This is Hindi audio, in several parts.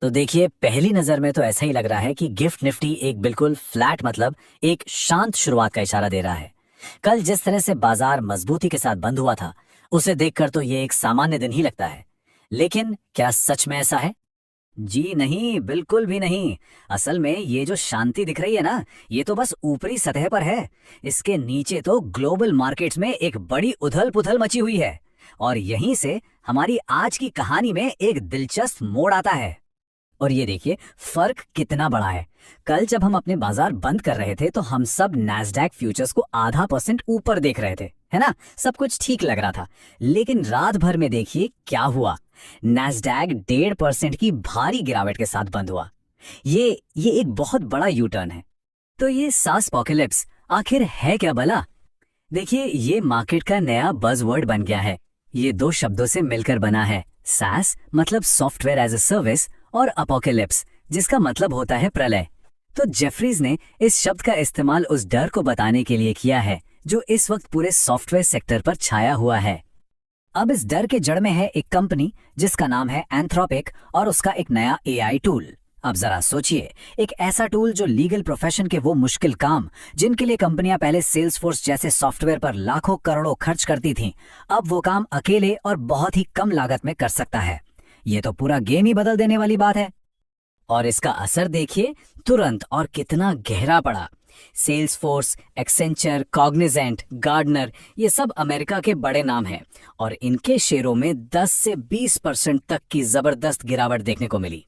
तो देखिए, पहली नजर में तो ऐसा ही लग रहा है कि गिफ्ट निफ्टी एक बिल्कुल फ्लैट मतलब एक शांत शुरुआत का इशारा दे रहा है। कल जिस तरह से बाजार मजबूती के साथ बंद हुआ था, उसे देखकर तो ये एक सामान्य दिन ही लगता है। लेकिन क्या सच में ऐसा है? जी नहीं, बिल्कुल भी नहीं। असल में ये जो शांति दिख रही है ना, ये तो बस ऊपरी सतह पर है। इसके नीचे तो ग्लोबल मार्केट्स में एक बड़ी उथल पुथल मची हुई है। और यहीं से हमारी आज की कहानी में एक दिलचस्प मोड़ आता है। और ये देखिए, फर्क कितना बड़ा है। कल जब हम अपने बाजार बंद कर रहे थे तो हम सब नैस्डैक फ्यूचर्स को आधा % ऊपर देख रहे थे, है ना? सब कुछ ठीक लग रहा था। लेकिन रात भर में देखिए क्या हुआ। नैस्डैक 1.5% की भारी गिरावट के साथ बंद हुआ। ये एक बहुत बड़ा यू टर्न है। तो ये सास पॉकेलिप्स आखिर है क्या भला? देखिए, ये मार्केट का नया बज़वर्ड बन गया है। ये दो शब्दों से मिलकर बना है। सास मतलब सॉफ्टवेयर एज अ सर्विस और अपोकेलिप्स जिसका मतलब होता है प्रलय। तो जेफरीज ने इस शब्द का इस्तेमाल उस डर को बताने के लिए किया है जो इस वक्त पूरे सॉफ्टवेयर सेक्टर पर छाया हुआ है। अब इस डर के जड़ में है एक कंपनी जिसका नाम है एंथ्रोपिक और उसका एक नया एआई टूल। अब जरा सोचिए, एक ऐसा टूल जो लीगल प्रोफेशन के वो मुश्किल काम जिनके लिए कंपनियां पहले सेल्सफोर्स जैसे सॉफ्टवेयर पर लाखों करोड़ों खर्च करती थीं, अब वो काम अकेले और बहुत ही कम लागत में कर सकता है। ये तो पूरा गेम ही बदल देने वाली बात है। और इसका असर देखिए, तुरंत और कितना गहरा पड़ा। सेल्सफोर्स, एक्सेंचर, कॉग्निजेंट, गार्डनर, ये सब अमेरिका के बड़े नाम हैं और इनके शेयरों में 10 से 20% तक की जबरदस्त गिरावट देखने को मिली।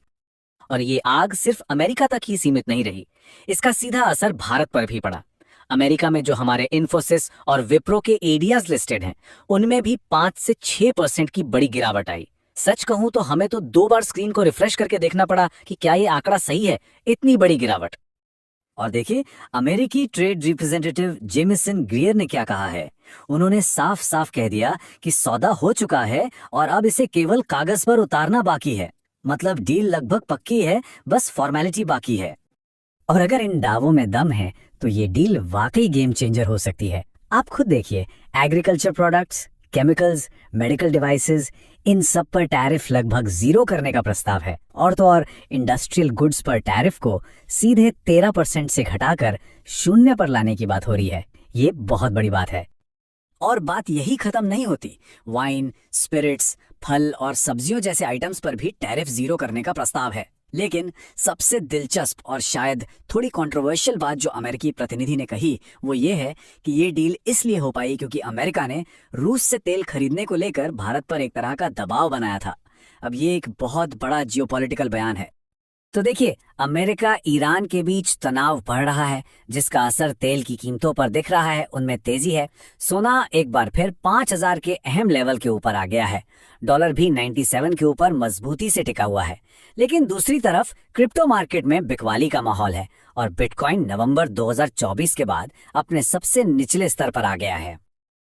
और ये आग सिर्फ अमेरिका तक ही सीमित नहीं रही, इसका सीधा असर भारत पर भी पड़ा। अमेरिका में जो हमारे इन्फोसिस और विप्रो के एडियाज लिस्टेड हैं, उनमें भी 5 से 6% की बड़ी गिरावट आई। सच कहूं तो हमें तो 2 बार स्क्रीन को रिफ्रेश करके देखना पड़ा कि क्या ये आंकड़ा सही है। इतनी बड़ी गिरावट। और देखिए, अमेरिकी ट्रेड रिप्रेजेंटेटिव जेमिसन ग्रियर ने क्या कहा है। उन्होंने साफ साफ कह दिया कि सौदा हो चुका है और अब इसे केवल कागज पर उतारना बाकी है। मतलब डील लगभग पक्की है, बस फॉर्मेलिटी बाकी है। और अगर इन दावों में दम है तो ये डील वाकई गेम चेंजर हो सकती है। आप खुद देखिए, agriculture products, chemicals, medical devices, इन सब पर टैरिफ लगभग 0 करने का प्रस्ताव है। और तो और इंडस्ट्रियल गुड्स पर टैरिफ को सीधे 13% से घटाकर 0 पर लाने की बात हो रही है। ये बहुत बड़ी बात है। और बात यही खत्म नहीं होती। वाइन, स्पिरिट्स, फल और सब्जियों जैसे आइटम्स पर भी टैरिफ 0 करने का प्रस्ताव है। लेकिन सबसे दिलचस्प और शायद थोड़ी कंट्रोवर्शियल बात जो अमेरिकी प्रतिनिधि ने कही, वो ये है कि ये डील इसलिए हो पाई क्योंकि अमेरिका ने रूस से तेल खरीदने को लेकर भारत पर एक तरह का दबाव बनाया था। अब ये एक बहुत बड़ा जियोपॉलिटिकल बयान है। तो देखिए, अमेरिका ईरान के बीच तनाव बढ़ रहा है जिसका असर तेल की कीमतों पर दिख रहा है। उनमें तेजी है। सोना एक बार फिर 5000 के अहम लेवल के ऊपर आ गया है। डॉलर भी 97 के ऊपर मजबूती से टिका हुआ है। लेकिन दूसरी तरफ क्रिप्टो मार्केट में बिकवाली का माहौल है और बिटकॉइन नवंबर 2024 के बाद अपने सबसे निचले स्तर पर आ गया है।